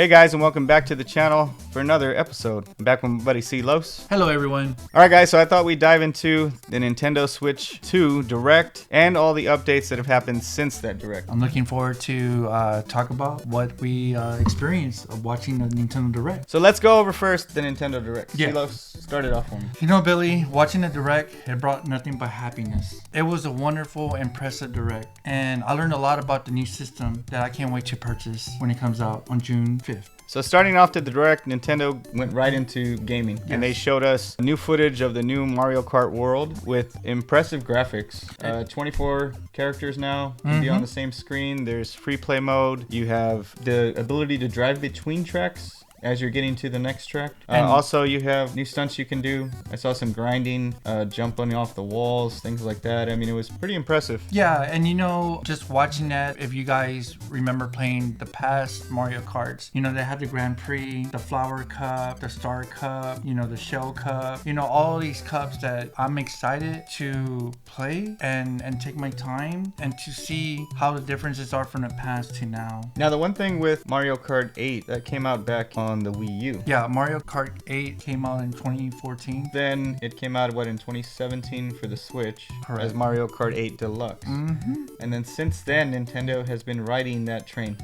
Hey guys, and welcome back to the channel for another episode. I'm back with my buddy C-Los. Hello everyone. Alright guys, so I thought we'd dive into the Nintendo Switch 2 Direct and all the updates that have happened since that Direct. I'm looking forward to talk about what we experienced of watching the Nintendo Direct. So let's go over first the Nintendo Direct. Yeah. C-Los, start it off for me. You know, Billy, watching the Direct, it brought nothing but happiness. It was a wonderful, impressive Direct, and I learned a lot about the new system that I can't wait to purchase when it comes out on June 5th. So starting off to the Direct, Nintendo went right into gaming. Yes. And they showed us new footage of the new Mario Kart world with impressive graphics. 24 characters now can be on the same screen. There's free play mode. You have the ability to drive between tracks as you're getting to the next track. Also, you have new stunts you can do. I saw some grinding, jumping off the walls, things like that. I mean, it was pretty impressive. Yeah, and you know, just watching that, if you guys remember playing the past Mario Karts, you know, they had the Grand Prix, the Flower Cup, the Star Cup, you know, the Shell Cup, you know, all these cups that I'm excited to play and take my time and to see how the differences are from the past to now. Now, the one thing with Mario Kart 8 that came out back on the Wii U. Yeah, Mario Kart 8 came out in 2014. Then it came out, in 2017 for the Switch. Correct. As Mario Kart 8 Deluxe. And then since then, Nintendo has been riding that train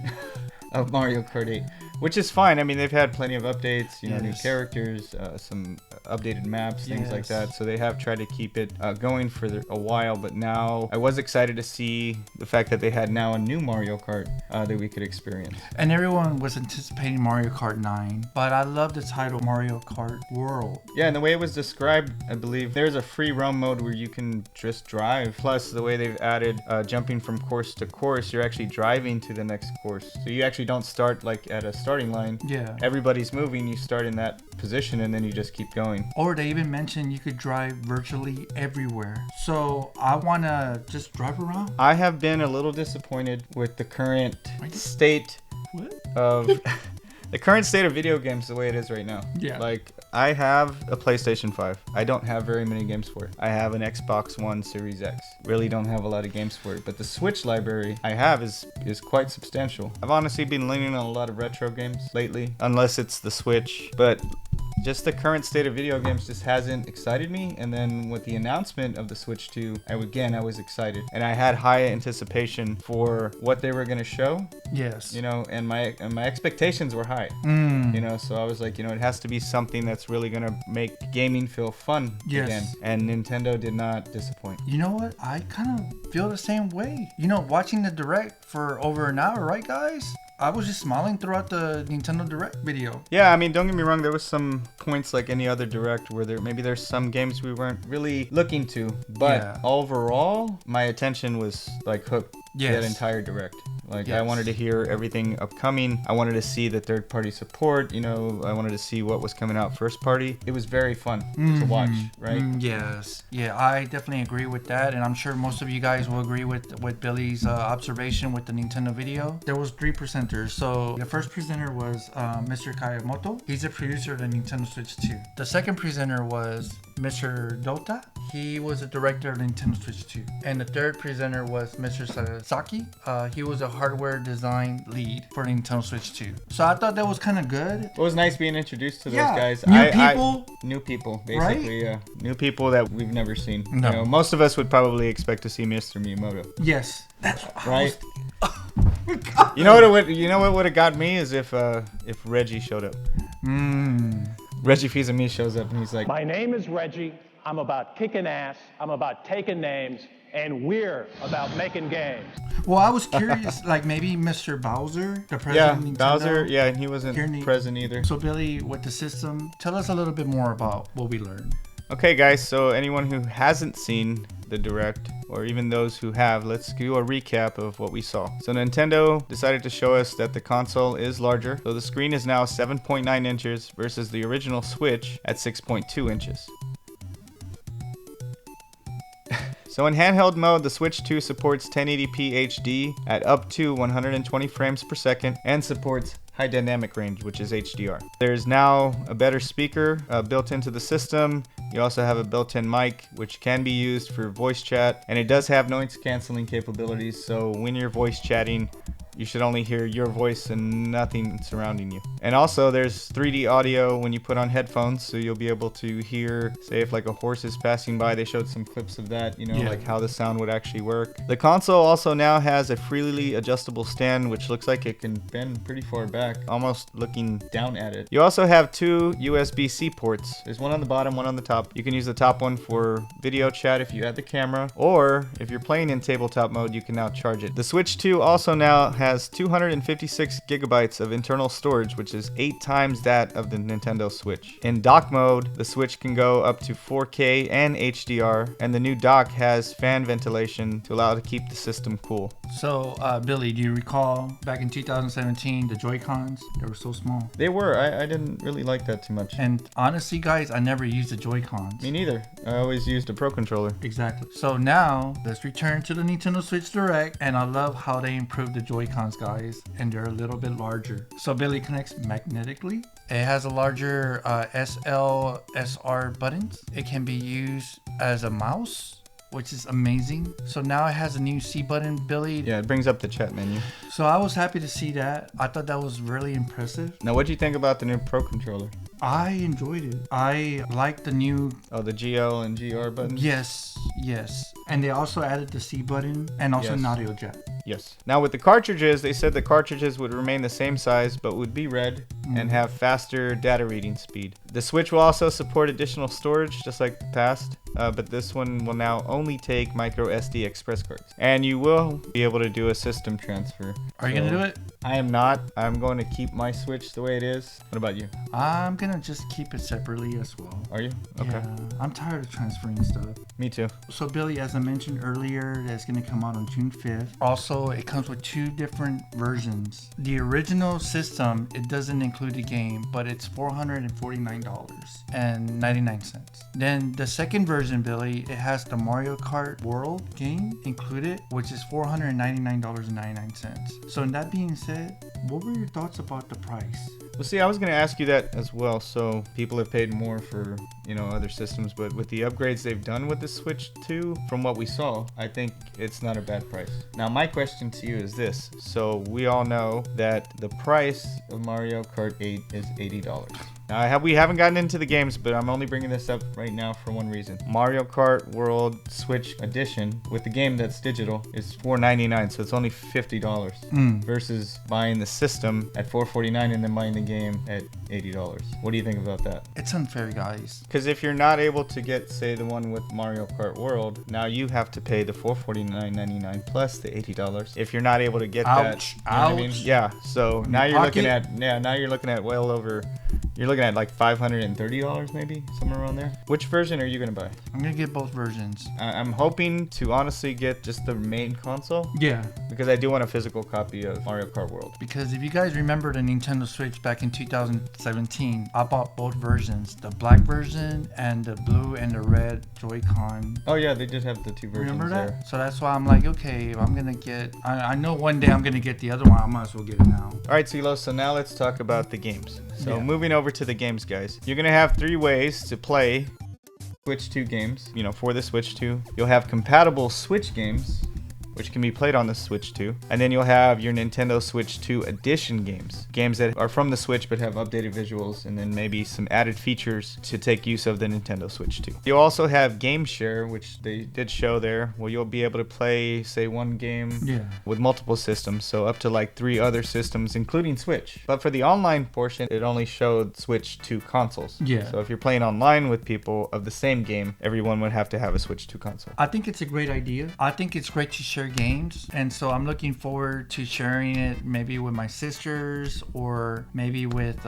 of Mario Kart 8. Which is fine. I mean, they've had plenty of updates, you know, new characters, some updated maps, things like that. So they have tried to keep it going for a while. But now I was excited to see the fact that they had now a new Mario Kart that we could experience. And everyone was anticipating Mario Kart 9. But I love the title Mario Kart World. Yeah, and the way it was described, I believe there's a free roam mode where you can just drive. Plus, the way they've added jumping from course to course, you're actually driving to the next course. So you actually don't start like at a starting line. Yeah. Everybody's moving, you start in that position and then you just keep going. Or they even mentioned you could drive virtually everywhere. So I want to just drive around. I have been a little disappointed with the current state of the current state of video games the way it is right now. Yeah. Like, I have a PlayStation 5. I don't have very many games for it. I have an Xbox One Series X. Really don't have a lot of games for it. But the Switch library I have is quite substantial. I've honestly been leaning on a lot of retro games lately, unless it's the Switch. But just the current state of video games just hasn't excited me. And then with the announcement of the Switch 2, I was excited. And I had high anticipation for what they were going to show. Yes. You know, and my expectations were high. You know, so I was like, you know, it has to be something that's really going to make gaming feel fun again. And Nintendo did not disappoint. You know what? I kind of feel the same way. You know, watching the Direct for over an hour, right guys? I was just smiling throughout the Nintendo Direct video. Yeah, I mean, don't get me wrong. There was some points like any other Direct where there's some games we weren't really looking to. But overall, my attention was like hooked that entire Direct. Like, I wanted to hear everything upcoming. I wanted to see the third-party support. You know, I wanted to see what was coming out first party. It was very fun to watch, right? Yes. Yeah, I definitely agree with that. And I'm sure most of you guys will agree with Billy's observation with the Nintendo video. There was 3 presenters. So the first presenter was Mr. Kayamoto. He's a producer of the Nintendo Switch 2. The second presenter was Mr. Dota. He was a director of the Nintendo Switch 2. And the third presenter was Mr. Sasaki. He was a hardware design lead for the Nintendo Switch 2. So I thought that was kind of good. It was nice being introduced to those guys. New people, basically. Right? New people that we've never seen. No. You know, most of us would probably expect to see Mr. Miyamoto. Yes. That's right. You know what would have got me is if Reggie showed up. Reggie Fils-Aimé shows up and he's like, "My name is Reggie. I'm about kicking ass. I'm about taking names. And we're about making games." Well, I was curious, like maybe Mr. Bowser, the president of Nintendo. Bowser, and he wasn't present either. So Billy, with the system, tell us a little bit more about what we learned. Okay, guys, so anyone who hasn't seen the Direct, or even those who have, let's do a recap of what we saw. So Nintendo decided to show us that the console is larger. So the screen is now 7.9 inches versus the original Switch at 6.2 inches. So in handheld mode, the Switch 2 supports 1080p HD at up to 120 frames per second and supports high dynamic range, which is HDR. There's now a better speaker built into the system. You also have a built-in mic, which can be used for voice chat, and it does have noise canceling capabilities. So when you're voice chatting, You should only hear your voice and nothing surrounding you. And also there's 3D audio when you put on headphones, so you'll be able to hear, say if like a horse is passing by. They showed some clips of that, like how the sound would actually work. The console also now has a freely adjustable stand, which looks like it can bend pretty far back, almost looking down at it. You also have 2 USB-C ports. There's one on the bottom, one on the top. You can use the top one for video chat if you add the camera, or if you're playing in tabletop mode, you can now charge it. The Switch 2 also now has 256 gigabytes of internal storage, which is 8 times that of the Nintendo Switch. In dock mode, the Switch can go up to 4K and HDR, and the new dock has fan ventilation to allow to keep the system cool. So, Billy, do you recall back in 2017, the Joy-Cons? They were so small. They were. I didn't really like that too much. And honestly, guys, I never used the Joy-Cons. Me neither. I always used a Pro Controller. Exactly. So now, let's return to the Nintendo Switch Direct, and I love how they improved the Joy-Cons, guys, and they're a little bit larger. So Billy connects magnetically. It has a larger SLSR buttons. It can be used as a mouse, which is amazing. So now it has a new C button, Billy. Yeah, it brings up the chat menu. So I was happy to see that. I thought that was really impressive. Now, what do you think about the new Pro Controller? I enjoyed it. I like the new... Oh, the GL and GR buttons? Yes. And they also added the C button and also an audio jack. Yes. Now with the cartridges, they said the cartridges would remain the same size, but would be red and have faster data reading speed. The Switch will also support additional storage, just like the past, but this one will now only take micro SD express cards. And you will be able to do a system transfer. Are you going to do it? I am not. I'm going to keep my Switch the way it is. What about you? I'm going to just keep it separately as well. Are you? Okay. Yeah, I'm tired of transferring stuff. Me too. So Billy, as I mentioned earlier, that's going to come out on June 5th. Also, it comes with 2 different versions. The original system, it doesn't include the game, but it's $449.99. Then the second version, Billy, it has the Mario Kart World game included, which is $499.99. So in that being said, what were your thoughts about the price? Well, see, I was going to ask you that as well. So people have paid more for, other systems, but with the upgrades they've done with the Switch 2, from what we saw, I think it's not a bad price. Now, my question to you is this. So we all know that the price of Mario Kart 8 is $80. Now, we haven't gotten into the games, but I'm only bringing this up right now for one reason. Mario Kart World Switch Edition with the game that's digital is $4.99, so it's only $50 versus buying the system at $4.49 and then buying the game at $80. What do you think about that? It's unfair, guys. Because if you're not able to get, say, the one with Mario Kart World, now you have to pay the $449.99 plus the $80. If you're not able to get that, you know what I mean? Yeah. So now you're looking at well over. You're looking at like $530 maybe, somewhere around there. Which version are you going to buy? I'm going to get both versions. I'm hoping to honestly get just the main console. Yeah. Because I do want a physical copy of Mario Kart World. Because if you guys remember the Nintendo Switch back in 2017, I bought both versions. The black version and the blue and the red Joy-Con. Oh yeah, they did have the 2 versions. Remember that? There. So that's why I'm like, okay, if I'm going to get... I know one day I'm going to get the other one. I might as well get it now. All right, CeeLo, so now let's talk about the games. So moving over to the games, guys. You're going to have 3 ways to play Switch 2 games, for the Switch 2. You'll have compatible Switch games, which can be played on the Switch 2. And then you'll have your Nintendo Switch 2 Edition games. Games that are from the Switch but have updated visuals and then maybe some added features to take use of the Nintendo Switch 2. You'll also have Game Share, which they did show there, where you'll be able to play, say, one game with multiple systems. So up to like 3 other systems, including Switch. But for the online portion, it only showed Switch 2 consoles. Yeah. So if you're playing online with people of the same game, everyone would have to have a Switch 2 console. I think it's a great idea. I think it's great to share games, and so I'm looking forward to sharing it maybe with my sisters or maybe with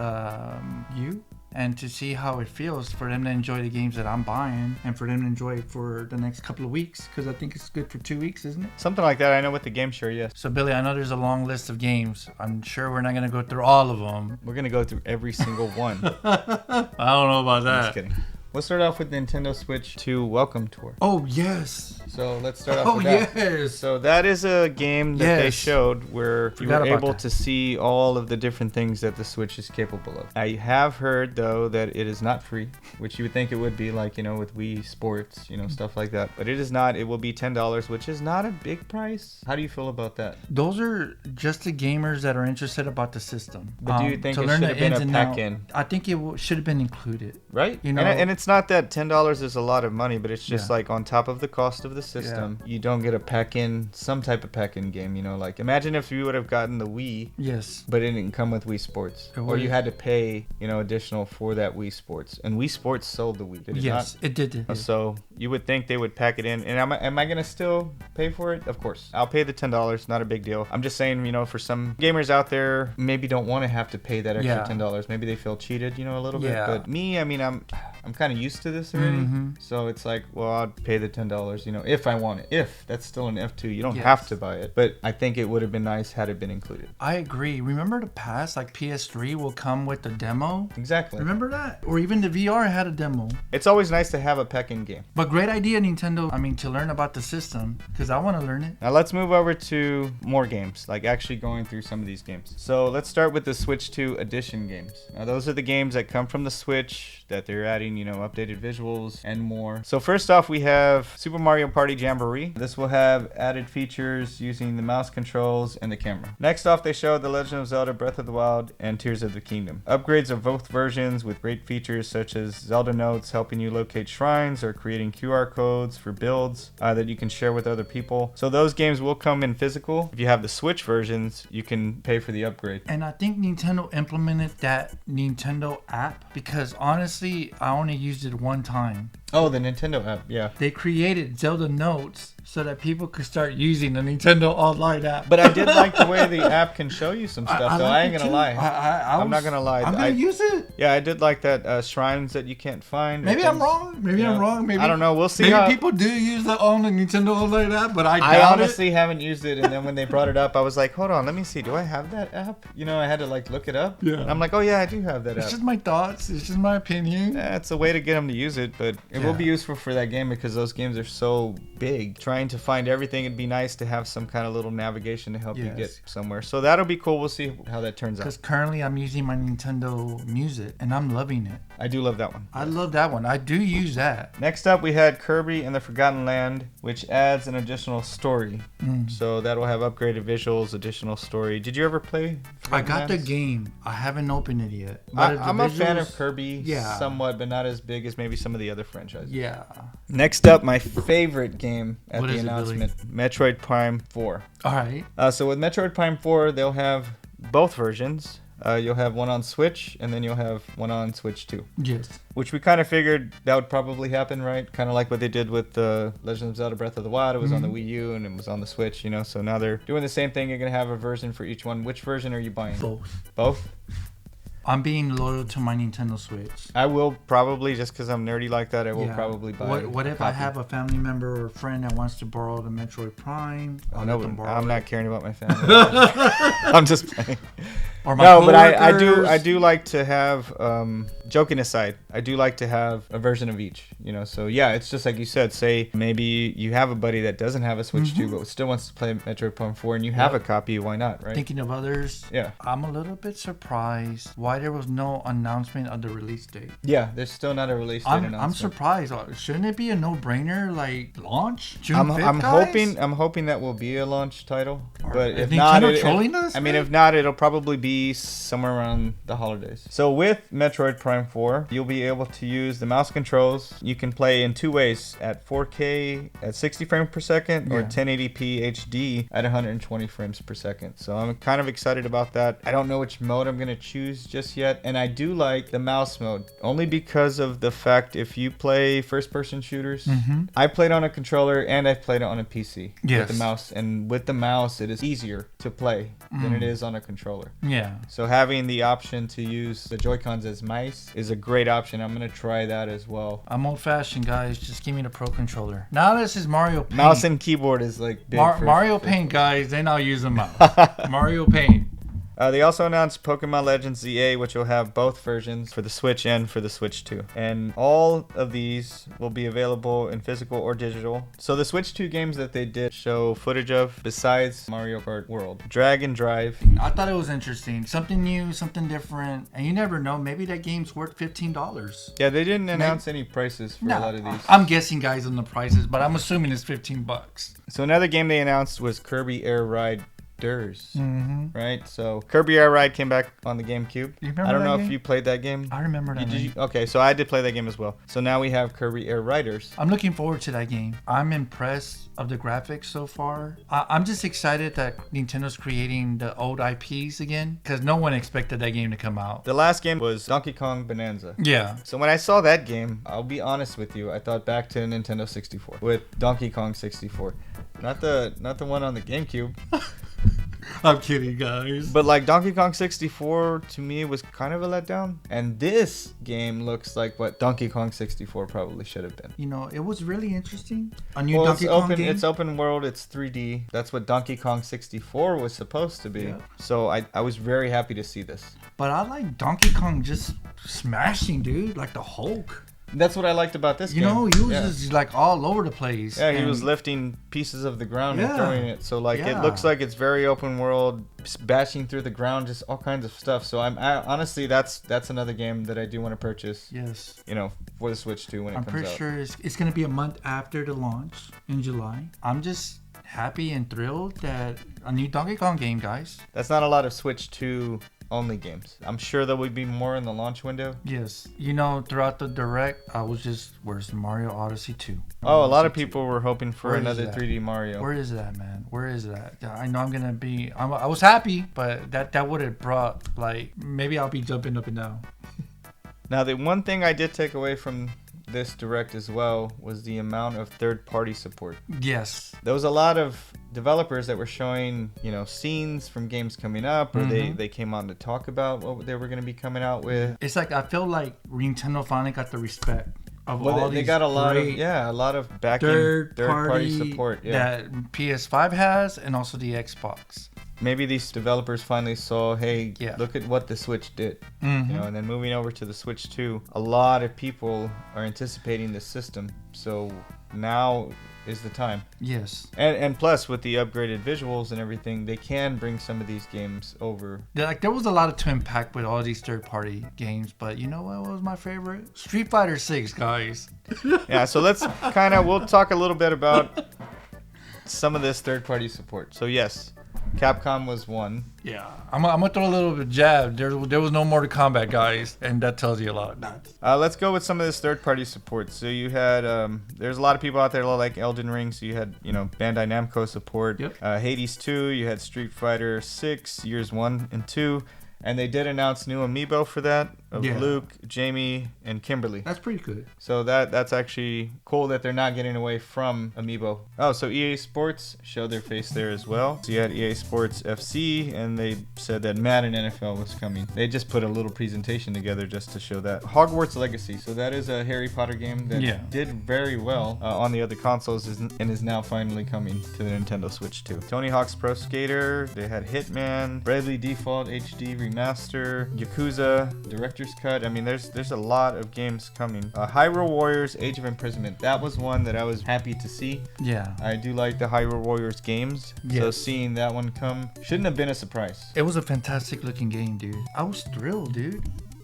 you, and to see how it feels for them to enjoy the games that I'm buying and for them to enjoy it for the next couple of weeks, because I think it's good for 2 weeks, isn't it? Something like that. I know with the Game Share, yes. So Billy, I know there's a long list of games. I'm sure we're not going to go through all of them. We're going to go through every single one. I don't know about that. Just kidding. We'll start off with Nintendo Switch 2 Welcome Tour. Oh, yes. So let's start off with that. Yes. So that is a game that they Yes. showed where you Forgot were about able that. to see all of the different things that the Switch is capable of. I have heard, though, that it is not free, which you would think it would be, like, with Wii Sports, stuff like that. But it is not. It will be $10, which is not a big price. How do you feel about that? Those are just the gamers that are interested about the system. But do you think to it learn should the have been ins a and pack-in? outs. I think it should have been included. Right? You know- and it's not that $10 is a lot of money, but it's just Yeah. like on top of the cost of the system, you don't get a pack-in, some type of pack-in game, like imagine if you would have gotten the Wii, Yes. but it didn't come with Wii Sports. It Or you would- had to pay, additional for that Wii Sports. And Wii Sports sold the Wii, did it Yes, not? it did. So you would think they would pack it in. And am I going to still pay for it? Of course. I'll pay the $10, not a big deal. I'm just saying, for some gamers out there, maybe don't want to have to pay that extra Yeah. $10. Maybe they feel cheated, a little bit. Yeah. But me, I'm kind of used to this already. Mhm. So it's like, well, I'd pay the $10, if I want it. If that's still an F2, you don't Yes. have to buy it. But I think it would have been nice had it been included. I agree. Remember the past, like PS3 will come with a demo? Exactly. Remember that? Or even the VR had a demo. It's always nice to have a pack-in game. But great idea, Nintendo. To learn about the system, because I want to learn it. Now let's move over to more games, like actually going through some of these games. So let's start with the Switch 2 Edition games. Now those are the games that come from the Switch that they're adding, updated visuals and more. So first off, we have Super Mario Party Jamboree. This will have added features using the mouse controls and the camera. Next off, they show The Legend of Zelda Breath of the Wild and Tears of the Kingdom. Upgrades of both versions with great features such as Zelda notes helping you locate shrines or creating QR codes for builds that you can share with other people. So those games will come in physical. If you have the Switch versions, you can pay for the upgrade. And I think Nintendo implemented that Nintendo app because honestly, I only used it one time. Oh, the Nintendo app, yeah. They created Zelda Notes so that people could start using the Nintendo Online app. But I did like the way the app can show you some stuff, though. like I ain't it gonna too. lie. I'm not was- gonna lie. I'm gonna use it. Yeah, I did like that shrines that you can't find. or Maybe I'm things. wrong. Maybe Yeah. I'm wrong. Maybe I don't know. We'll see. Maybe how... people do use the Nintendo Online app, but I I doubt honestly haven't used it, and then when they brought it up, I was like, "Hold on, let me see. Do I have that app?" I had to look it up. Yeah. And I'm like, "Oh yeah, I do have that It's app." just my thoughts. It's just my opinion. Yeah, it's a way to get them to use it, but it will be useful for that game because those games are so big. Trying to find everything, it'd be nice to have some kind of little navigation to help you Yes. get somewhere. So that'll be cool. We'll see how that turns Because out. currently I'm using my Nintendo Music and I'm loving it. I do love that one. I love that one. I do use that. Next up, we had Kirby and the Forgotten Land, which adds an additional story. So that'll have upgraded visuals, additional story. Did you ever play I Forgotten got the Lands? game. I haven't opened it yet. I'm a fan of Kirby Yeah. somewhat, but not as big as maybe some of the other franchises. Yeah. Next up, my favorite game at What the is it, Billy? announcement, Metroid Prime 4. All right. So with Metroid Prime 4, they'll have both versions. You'll have one on Switch, and then you'll have one on Switch 2. Yes. Which we kind of figured that would probably happen, right? Kind of like what they did with Legend of Zelda Breath of the Wild. It was on the Wii U, and it was on the Switch, So now they're doing the same thing. You're going to have a version for each one. Which version are you buying? Both. Both? I'm being loyal to my Nintendo Switch. I will probably, just because I'm nerdy like that, I will Yeah. probably buy What a if I copy. have a family member or friend that wants to borrow the Metroid Prime? Oh, I'll no, let them borrow I'm it. not caring about my family. I'm just playing. Or my No, but I coworkers. do like to have, joking aside, I do like to have a version of each, So yeah, it's just like you said, say maybe you have a buddy that doesn't have a Switch 2, but still wants to play Metroid Prime 4 and you have a copy, why not, right? Thinking of others. Yeah. I'm a little bit surprised why there was no announcement of the release date. Yeah, there's still not a release date I'm announcement. surprised. Shouldn't it be a no-brainer like launch June I'm 5th, guys? I'm hoping that will be a launch title, but is if not, Nintendo trolling us, I mean, man? if not, it'll probably be somewhere around the holidays. So with Metroid Prime 4, you'll be able to use the mouse controls. You can play in two ways: at 4K at 60 frames per second, or Yeah. 1080p HD at 120 frames per second. So I'm kind of excited about that. I don't know which mode I'm gonna choose just yet, and I do like the mouse mode only because of the fact if you play first-person shooters, I played on a controller and I've played it on a PC Yes. with the mouse, and with the mouse it is easier to play than it is on a controller. Yeah. So having the option to use the Joy-Cons as mice is a great option. I'm gonna try that as well. I'm old-fashioned, guys. Just give me the Pro Controller. Now this is Mario Paint. Mouse and keyboard is like big for- Mario Paint, guys. Then I'll use a mouse. Mario Paint. They also announced Pokemon Legends ZA, which will have both versions for the Switch and for the Switch 2. And all of these will be available in physical or digital. So the Switch 2 games that they did show footage of, besides Mario Kart World, Drag and Drive. I thought it was interesting. Something new, something different. And you never know, maybe that game's worth $15. Yeah, they didn't announce any prices for a lot of these. I'm guessing, guys, on the prices, but I'm assuming it's $15. So another game they announced was Kirby Air Ride. Right? So Kirby Air Ride came back on the Gamecube. I don't know if you played that game. I remember that. Okay, so I did play that game as well. So now we have Kirby Air Riders. I'm looking forward to that game. I'm impressed of the graphics so far. I'm just excited that Nintendo's creating the old IPs again, because no one expected that game to come out. The last game was Donkey Kong Bonanza. Yeah. So when I saw that game, I'll be honest with you, I thought back to Nintendo 64 with Donkey Kong 64. Not the one on the GameCube. I'm kidding, guys. But like Donkey Kong 64 to me was kind of a letdown. And this game looks like what Donkey Kong 64 probably should have been. You know, it was really interesting. A new Donkey Kong game. It's open world. It's 3D. That's what Donkey Kong 64 was supposed to be. Yeah. So I was very happy to see this. But I like Donkey Kong just smashing, dude, like the Hulk. That's what I liked about this game. You know, he was just like all over the place. Yeah, he was lifting pieces of the ground and throwing it. So like it looks like it's very open world, bashing through the ground, just all kinds of stuff. So honestly, that's another game that I do want to purchase. Yes. You know, for the Switch 2 when it comes out. I'm pretty sure it's going to be a month after the launch in July. I'm just happy and thrilled that a new Donkey Kong game, guys. That's not a lot of Switch 2 only games. I'm sure there will be more in the launch window. Yes. You know, throughout the direct, I was just, where's Mario Odyssey 2? Oh, a lot of people were hoping for another 3D Mario. Where is that, man? Where is that? I know I'm gonna be. I was happy, but that would have brought, like, maybe I'll be jumping up and down. Now, the one thing I did take away from this direct as well was the amount of third-party support. Yes. There was a lot of developers that were showing, you know, scenes from games coming up, or they came on to talk about what they were going to be coming out with. It's like I feel like Nintendo finally got the respect of all they got a lot of backing third-party support that PS5 has, and also the Xbox. Maybe these developers finally saw, hey, look at what the Switch did. You know, and then moving over to the Switch 2, a lot of people are anticipating this system. So now is the time. Yes. And plus, with the upgraded visuals and everything, they can bring some of these games over. Like, there was a lot to unpack with all these third-party games, but you know what was my favorite? Street Fighter 6, guys. Yeah, so we'll talk a little bit about some of this third-party support. So yes, Capcom was one. Yeah, I'm gonna throw a little bit of jab. There was no Mortal Kombat, guys, and that tells you a lot. Let's go with some of this third-party support. So you had, there's a lot of people out there that like Elden Ring. So you had, you know, Bandai Namco support. Yep. Hades 2. You had Street Fighter 6, Years 1 and 2. And they did announce new amiibo for that of Luke, Jamie, and Kimberly. That's pretty good. So that's actually cool that they're not getting away from amiibo. Oh, so EA Sports showed their face there as well. So you had EA Sports FC, and they said that Madden NFL was coming. They just put a little presentation together just to show that. Hogwarts Legacy. So that is a Harry Potter game that did very well on the other consoles and is now finally coming to the Nintendo Switch 2. Tony Hawk's Pro Skater. They had Hitman, Bravely Default HD Remaster, Yakuza, Director's Cut. I mean, there's a lot of games coming. Hyrule Warriors Age of Imprisonment. That was one that I was happy to see. Yeah. I do like the Hyrule Warriors games. Yes. So seeing that one come shouldn't have been a surprise. It was a fantastic looking game, dude. I was thrilled, dude.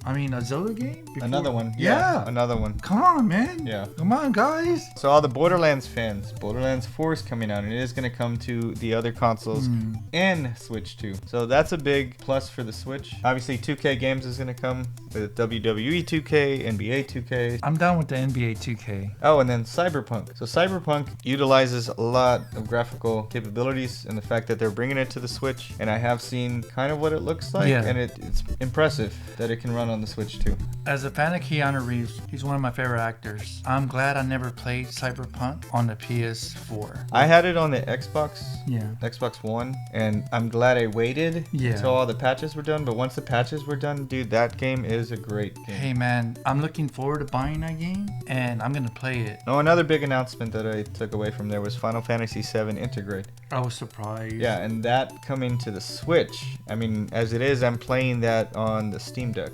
I mean, a Zelda game? Another one. Yeah. Another one. Come on, man. Yeah. Come on, guys. So all the Borderlands fans, Borderlands 4 is coming out, and it is going to come to the other consoles and Switch 2. So that's a big plus for the Switch. Obviously, 2K Games is going to come with WWE 2K, NBA 2K. I'm down with the NBA 2K. Oh, and then Cyberpunk. So Cyberpunk utilizes a lot of graphical capabilities and the fact that they're bringing it to the Switch. And I have seen kind of what it looks like, and it's impressive that it can run on the Switch too. As a fan of Keanu Reeves, he's one of my favorite actors. I'm glad I never played Cyberpunk on the PS4. I had it on the Xbox, yeah, Xbox One, and I'm glad I waited until all the patches were done. But once the patches were done, dude, that game is a great game. Hey man, I'm looking forward to buying that game, and I'm gonna play it. Oh, another big announcement that I took away from there was Final Fantasy VII Integrate. I was surprised. Yeah, and that coming to the Switch. I mean, as it is, I'm playing that on the Steam Deck.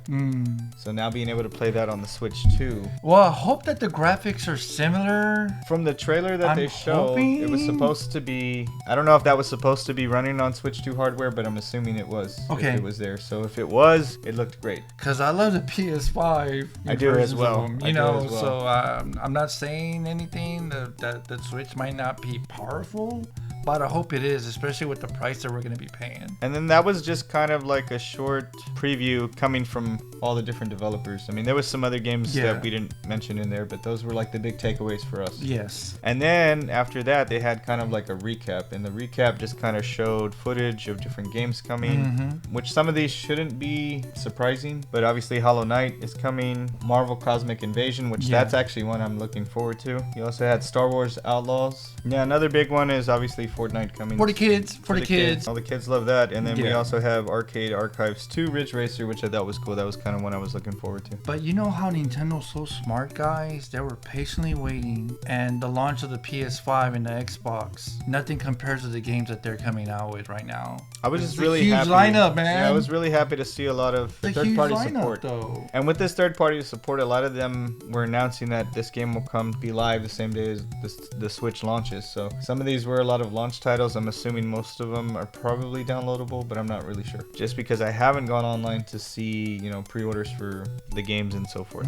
So now being able to play that on the Switch too. Well, I hope that the graphics are similar. From the trailer that they showed, it was supposed to be... I don't know if that was supposed to be running on Switch 2 hardware, but I'm assuming it was. Okay. If it was there. So if it was, it looked great. Because I love the PS5. I do as versions of well. them, I you do know, as well. so I'm not saying anything that the Switch might not be powerful, but I hope it is, especially with the price that we're going to be paying. And then that was just kind of like a short preview coming from all the different developers. I mean, there was some other games that we didn't mention in there, but those were like the big takeaways for us. Yes. And then after that, they had kind of like a recap, and the recap just kind of showed footage of different games coming, which some of these shouldn't be surprising, but obviously Hollow Knight is coming, Marvel Cosmic Invasion, which that's actually one I'm looking forward to. You also had Star Wars Outlaws. Yeah, another big one is obviously Fortnite coming. For the kids. For the kids. All the kids love that. And then we also have Arcade Archives 2 Ridge Racer, which I thought was cool. That was kind of one I was looking forward to. But you know how Nintendo's so smart, guys? They were patiently waiting, and the launch of the PS5 and the Xbox, nothing compares to the games that they're coming out with right now. I was just It's really a huge happy. lineup, man. Yeah, I was really happy to see a lot of third-party support. Though. And with this third-party support, a lot of them were announcing that this game will come be live the same day as the Switch launches. So some of these were a lot of launch titles. I'm assuming most of them are probably downloadable, but I'm not really sure. Just because I haven't gone online to see, pre-orders for the games and so forth.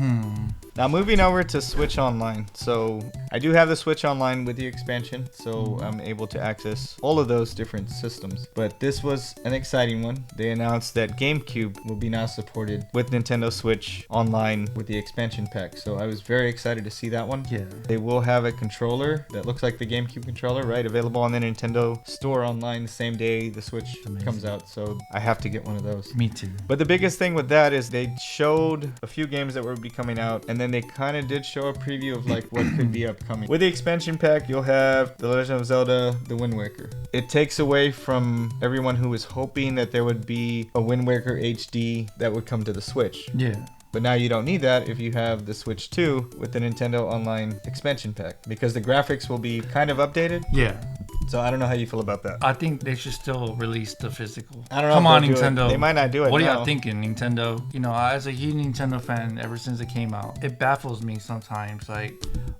Now moving over to Switch Online. So I do have the Switch Online with the expansion, so I'm able to access all of those different systems. But this was an exciting one. They announced that Gamecube will be now supported with Nintendo Switch Online with the expansion pack. So I was very excited to see that one. Yeah. They will have a controller that looks like the Gamecube controller, right? Available on the Nintendo store online the same day the Switch comes out. So I have to get one of those. Me too. But the biggest thing with that is they showed a few games that would be coming out, and then they kind of did show a preview of like what could be upcoming. With the expansion pack, you'll have The Legend of Zelda, The Wind Waker. It takes away from everyone who was hoping that there would be a Wind Waker HD that would come to the Switch. Yeah. But now you don't need that if you have the Switch 2 with the Nintendo Online expansion pack, because the graphics will be kind of updated. Yeah. So I don't know how you feel about that. I think they should still release the physical. I don't know. Come if on, they'll do it. Nintendo. They might not do it. What are now. y'all thinking, Nintendo? As a huge Nintendo fan, ever since it came out, it baffles me sometimes. Like,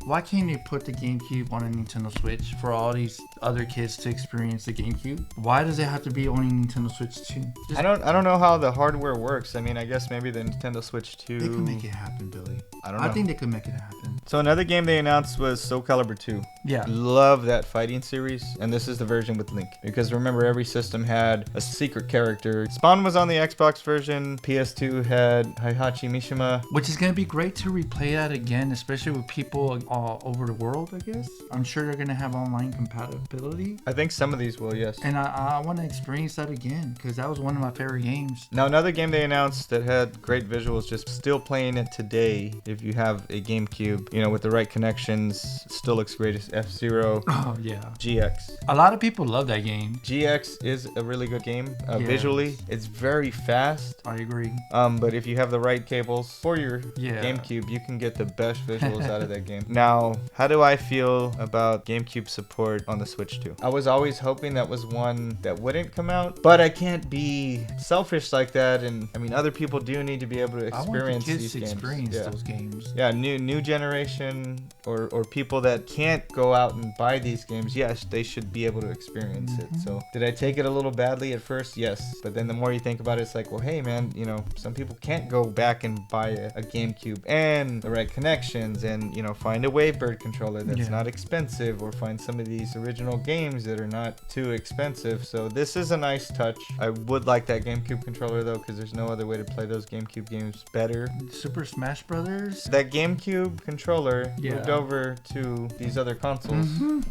why can't they put the GameCube on a Nintendo Switch for all these other kids to experience the GameCube? Why does it have to be only Nintendo Switch 2? I don't know how the hardware works. I mean, I guess maybe the Nintendo Switch 2. They can make it happen, Billy. I don't know. I think they could make it happen. So another game they announced was Soul Calibur 2. Yeah. Love that fighting series, and this is the version with Link, because remember, every system had a secret character. Spawn was on the Xbox version. PS2 had Heihachi Mishima. Which is going to be great to replay that again, especially with people all over the world, I guess. I'm sure they're going to have online compatibility. I think some of these will, yes. And I want to experience that again, because that was one of my favorite games. Now another game they announced that had great visuals, just still playing it today if you have a GameCube, with the right connections, still looks great, as F-Zero. Oh, yeah. GX. A lot of people love that game. GX is a really good game. Yes. Visually, it's very fast. I agree. But if you have the right cables for your GameCube, you can get the best visuals out of that game. Now, how do I feel about GameCube support on the Switch 2? I was always hoping that was one that wouldn't come out, but I can't be selfish like that. And I mean, other people do need to be able to experience these games. Those games. Yeah, new generation or people that can't go out and buy these games, yes, they should be able to experience it. So did I take it a little badly at first? Yes. But then the more you think about it, it's like, well, hey man, some people can't go back and buy a GameCube and the right connections and, find a Wavebird controller that's not expensive, or find some of these original games that are not too expensive. So this is a nice touch. I would like that GameCube controller though, because there's no other way to play those GameCube games better. Super Smash Brothers? That GameCube controller moved over to these other consoles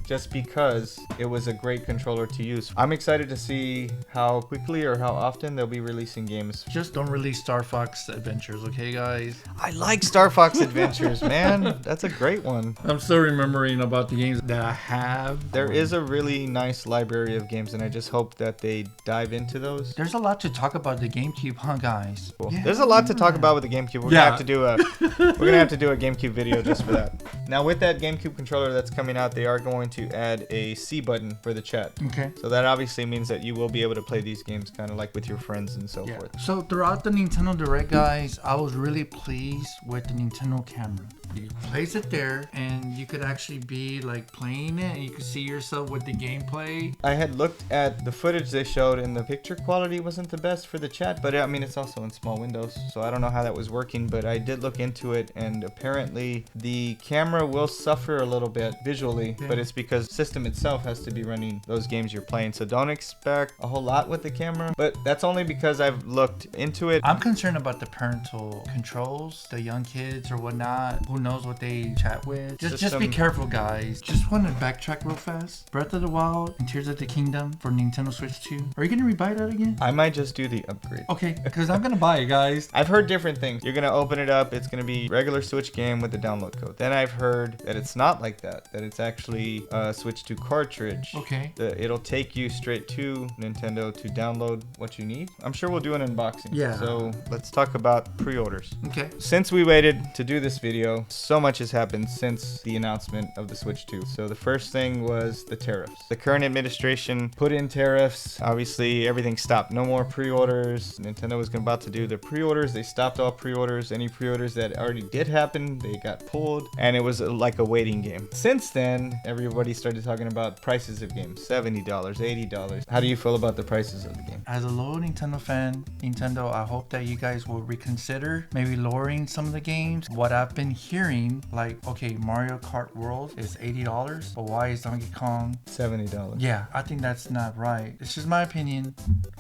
just because it was a great controller to use. I'm excited to see how quickly or how often they'll be releasing games. Just don't release Star Fox Adventures, okay, guys? I like Star Fox Adventures, man. That's a great one. one. I'm still remembering about the games that I have. There is a really nice library of games, and I just hope that they dive into those. There's a lot to talk about the GameCube, huh, guys? Cool. Yeah. There's a lot to talk about with the GameCube. We're gonna have to do a GameCube video just for that. Now with that GameCube controller that's coming out, they are going to add a C button for the chat. Okay. So that obviously means that you will be able to play these games kind of like with your friends and so forth. So throughout the Nintendo Direct, guys, I was really pleased with the Nintendo camera. You place it there, and you could actually be like playing it, and you could see yourself with the gameplay. I had looked at the footage they showed, and the picture quality wasn't the best for the chat, but I mean, it's also in small windows, so I don't know how that was working, but I did look into it, and apparently the camera will suffer a little bit visually, but it's because the system itself has to be running those games you're playing, so don't expect a whole lot with the camera, but that's only because I've looked into it. I'm concerned about the parental controls, the young kids or whatnot. Who knows what they chat with? Just be careful, guys. Just want to backtrack real fast. Breath of the Wild and Tears of the Kingdom for Nintendo Switch 2. Are you gonna rebuy that again? I might just do the upgrade. Okay, because I'm gonna buy it, guys. I've heard different things. You're gonna open it up, it's gonna be regular Switch game with the download code. Then I've heard that it's not like that it's actually a Switch 2 cartridge. Okay. It'll take you straight to Nintendo to download what you need. I'm sure we'll do an unboxing. Yeah. So let's talk about pre-orders. Okay. Since we waited to do this video, so much has happened since the announcement of the Switch 2. So the first thing was the tariffs. The current administration put in tariffs. Obviously, everything stopped. No more pre-orders. Nintendo was about to do the pre-orders. They stopped all pre-orders. Any pre-orders that already did happen, they got pulled. And it was like a waiting game. Since then, everybody started talking about prices of games. $70, $80. How do you feel about the prices of the game? As a loyal Nintendo fan, Nintendo, I hope that you guys will reconsider maybe lowering some of the games. What I've been hearing, like, okay, Mario Kart World is $80, but why is Donkey Kong $70. Yeah, I think that's not right. It's just my opinion,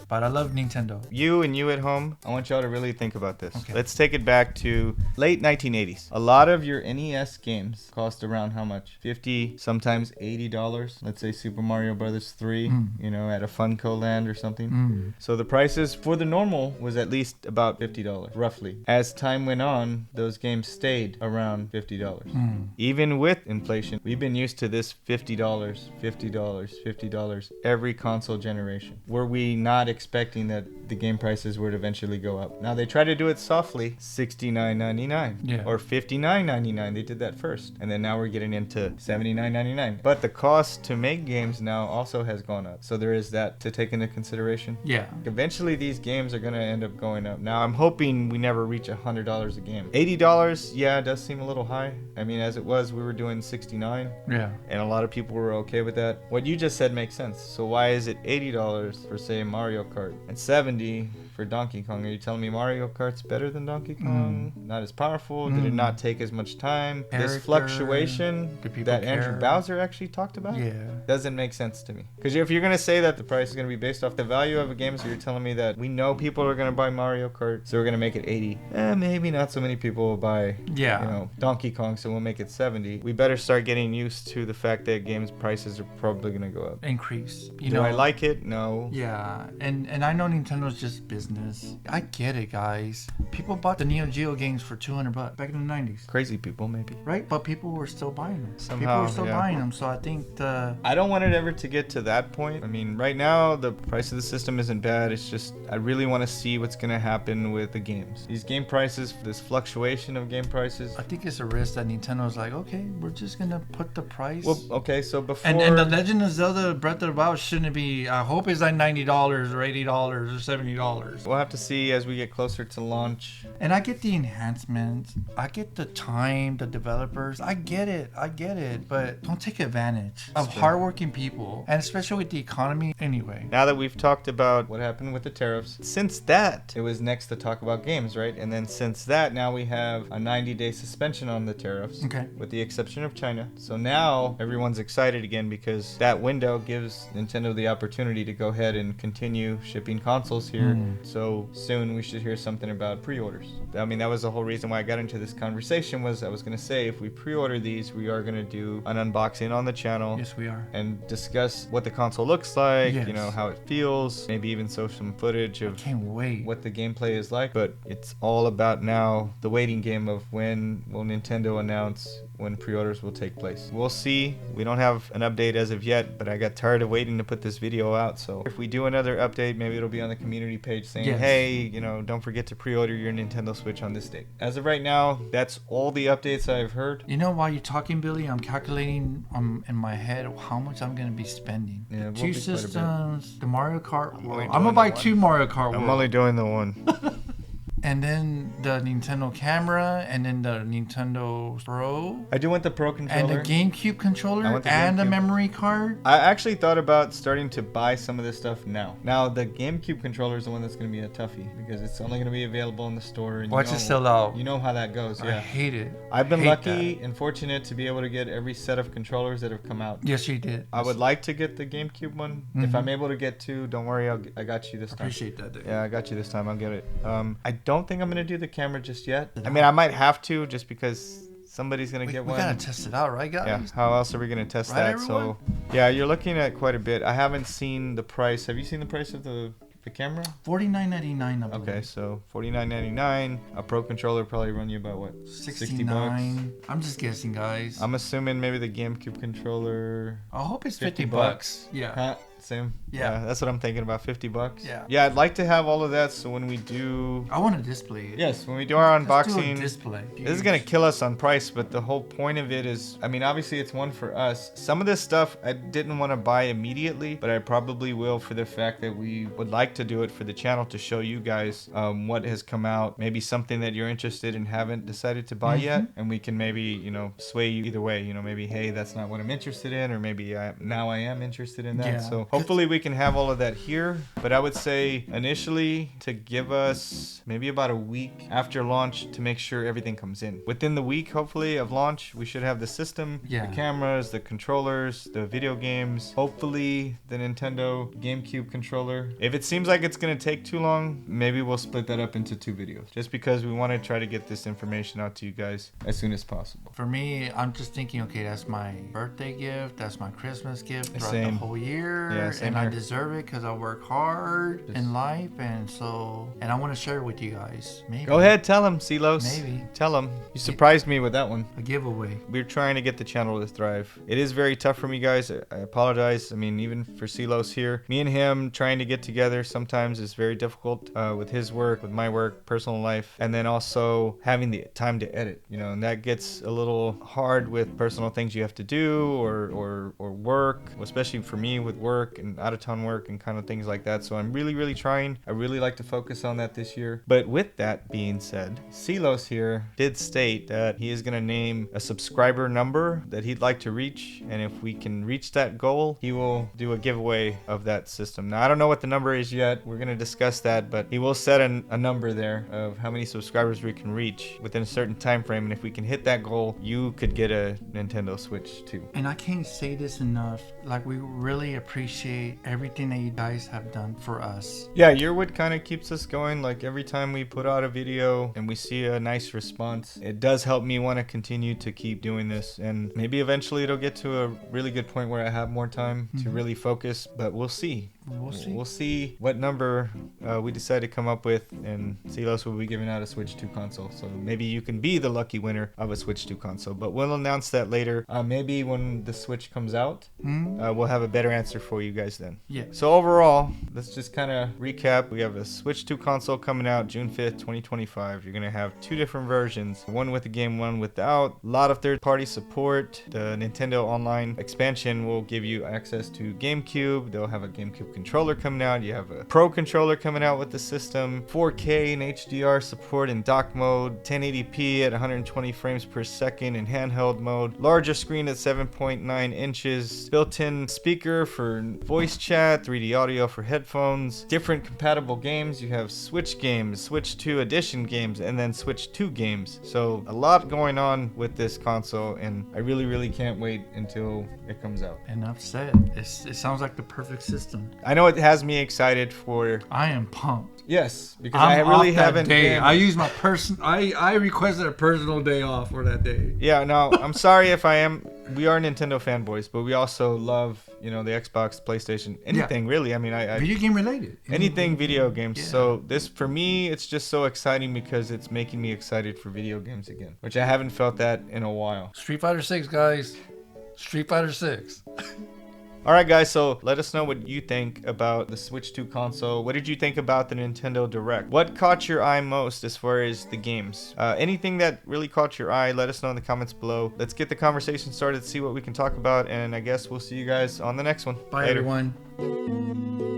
but I love Nintendo. You and you at home, I want y'all to really think about this. Okay. Let's take it back to late 1980s. A lot of your NES games cost around how much? $50, sometimes $80. Let's say Super Mario Brothers 3, you know, at a Funko Land or something. So the prices for the normal was at least about $50, roughly. As time went on, those games stayed around $50. Even with inflation, we've been used to this $50, $50 every console generation. Were we not expecting that the game prices would eventually go up? Now they try to do it softly, $69.99 or $59.99. They did that first, and then now we're getting into $79.99. But the cost to make games now also has gone up, so there is that to take into consideration. Yeah. Eventually these games are going to end up going up. Now I'm hoping we never reach $100 a game. $80, yeah, it does seem a little high. I mean, as it was, we were doing $69. Yeah. And a lot of people were okay with that. What you just said makes sense. So why is it $80 for, say, Mario Kart and $70 for Donkey Kong? Are you telling me Mario Kart's better than Donkey Kong? Not as powerful? Did it not take as much time? This fluctuation that Andrew Bowser actually talked about? Yeah. Doesn't make sense to me. Because if you're going to say that the price is going to be based off the value of a game, so you're telling me that we know people are going to buy Mario Kart, so we're going to make it 80. Maybe not so many people will buy, you know, Donkey Kong, so we'll make it 70. We better start getting used to the fact that games prices are probably going to go up. Increase. Do I like it? No. Yeah, and I know Nintendo's just business. I get it, guys. People bought the Neo Geo games for $200 back in the 90s. Crazy people, maybe. Right? But people were still buying them. Somehow, people were still buying them, so I think I don't want it ever to get to that point. I mean, right now, the price of the system isn't bad. It's just, I really want to see what's going to happen with the games. These game prices, this fluctuation of game prices. I think it's a risk that Nintendo's like, okay, we're just going to put the price. Well, okay, so before... And the Legend of Zelda Breath of the Wild shouldn't be, I hope it's like $90 or $80 or $70. We'll have to see as we get closer to launch. And I get the enhancements. I get the time, the developers. I get it. But don't take advantage of hardworking people. And especially with the economy anyway. Now that we've talked about what happened with the tariffs, since that, it was next to talk about games, right? And then since that, now we have a 90-day suspension on the tariffs. Okay. With the exception of China. So now everyone's excited again because that window gives Nintendo the opportunity to go ahead and continue shipping consoles here. So soon we should hear something about pre-orders. I mean, that was the whole reason why I got into this conversation, was I was going to say, if we pre-order these, we are going to do an unboxing on the channel. Yes, we are. And discuss what the console looks like, Yes. you know, how it feels, maybe even show some footage of Can't wait. what the gameplay is like. But it's all about now the waiting game of when will Nintendo announce when pre-orders will take place. We'll see. We don't have an update as of yet, but I got tired of waiting to put this video out. So if we do another update, maybe it'll be on the community page saying, Yes. hey, you know, don't forget to pre-order your Nintendo Switch on this date. As of right now, that's all the updates I've heard. You know, while you're talking, Billy, I'm calculating in my head how much I'm gonna be spending. Yeah, it will Two be quite a bit. systems, the Mario Kart only World. doing I'm gonna buy the one. 2 Mario Kart I'm World. only doing the one. And then the Nintendo camera, and then the Nintendo Pro, I do want the Pro and controller. the GameCube I controller, want the and the GameCube. memory card. I actually thought about starting to buy some of this stuff now. Now, the GameCube controller is the one that's going to be a toughie because it's only going to be available in the store. And Watch you know, it sell out. You know how that goes, I yeah. hate it. I've been Hate lucky that. and fortunate to be able to get every set of controllers that have come out. Yes, you did. I would like to get the GameCube one. If I'm able to get 2, don't worry, I got you this time. Appreciate that, dude. Yeah, I got you this time. I'll get it. I don't think I'm going to do the camera just yet. I mean, I might have to just because somebody's going to We get one. gotta test it out, right, guys? Yeah, how else are we going to test Right, that? everyone? So, yeah, you're looking at quite a bit. I haven't seen the price. Have you seen the price of the camera? $49.99, I believe. Okay, so $49.99. A Pro controller probably run you about what? 60 bucks. $69. I'm just guessing, guys. I'm assuming maybe the GameCube controller. I hope it's 50 50 bucks. Yeah. Huh? Same. Yeah. That's what I'm thinking about. 50 bucks. Yeah. Yeah, I'd like to have all of that. So when we do, I want to display it. yes, when we do our Let's do a unboxing, display. this is gonna kill us on price, but the whole point of it is, I mean, obviously it's one for us. Some of this stuff I didn't want to buy immediately, but I probably will for the fact that we would like to do it for the channel to show you guys what has come out. Maybe something that you're interested in haven't decided to buy yet, and we can maybe, you know, sway you either way. You know, maybe, hey, that's not what I'm interested in, or maybe now I am interested in that. Yeah. So hopefully we can have all of that here. But I would say initially to give us maybe about a week after launch to make sure everything comes in. Within the week, hopefully, of launch, we should have the system, Yeah. the cameras, the controllers, the video games, hopefully the Nintendo GameCube controller. If it seems like it's going to take too long, maybe we'll split that up into 2 videos just because we want to try to get this information out to you guys as soon as possible. For me, I'm just thinking, okay, that's my birthday gift, that's my Christmas gift throughout the Same. whole year, Yeah, same and I here. deserve it because I work hard in life, and I want to share it with you guys. Maybe Go ahead, tell them, Silos. Maybe. Tell them. You surprised me with that one. a giveaway. We're trying to get the channel to thrive. It is very tough for me, guys. I apologize. I mean, even for Silos here, me and him trying to get together sometimes is very difficult with his work, with my work, personal life, and then also having the time to edit, you know, and that gets a little hard with personal things you have to do or work, especially for me with work and out of town work and kind of things like that. So I'm really, really trying. I really like to focus on that this year. But with that being said, Silos here did state that he is going to name a subscriber number that he'd like to reach. And if we can reach that goal, he will do a giveaway of that system. Now, I don't know what the number is yet. We're going to discuss that, but he will set a number there of how many subscribers we can reach within a certain time frame. And if we can hit that goal, you could get a Nintendo Switch too. And I can't say this enough. Like, we really appreciate everything that you guys have done for us. Yeah, your what kind of keeps us going. Like every time we put out a video and we see a nice response, it does help me want to continue to keep doing this. And maybe eventually it'll get to a really good point where I have more time to really focus, but we'll see. We'll see. We'll see what number we decide to come up with, and Silos will be giving out a Switch 2 console. So maybe you can be the lucky winner of a Switch 2 console, but we'll announce that later. Maybe when the Switch comes out, we'll have a better answer for you guys then. Yeah. So overall, let's just kind of recap. We have a Switch 2 console coming out June 5th, 2025. You're going to have 2 different versions, one with the game, one without. A lot of third-party support. The Nintendo Online expansion will give you access to GameCube. They'll have a GameCube controller coming out. You have a Pro controller coming out with the system. 4K and HDR support in dock mode. 1080p at 120 frames per second in handheld mode. Larger screen at 7.9 inches. Built-in speaker for voice chat. 3D audio for headphones. Different compatible games. You have Switch games, Switch 2 edition games, and then Switch 2 games. So a lot going on with this console, and I really, really can't wait until it comes out. Enough said. It sounds like the perfect system. I know it has me excited for. I am pumped. Yes, because I'm I really off that haven't. day. Been... I use my I requested a personal day off for that day. Yeah, no, I'm sorry if I am. We are Nintendo fanboys, but we also love, the Xbox, PlayStation, anything really. I mean, I Video game related. anything video games. Yeah. So this, for me, it's just so exciting because it's making me excited for video games again, which I haven't felt that in a while. Street Fighter 6, guys. Street Fighter 6. All right, guys, so let us know what you think about the Switch 2 console. What did you think about the Nintendo Direct? What caught your eye most as far as the games? Anything that really caught your eye, let us know in the comments below. Let's get the conversation started, see what we can talk about, and I guess we'll see you guys on the next one. Bye, Later. everyone.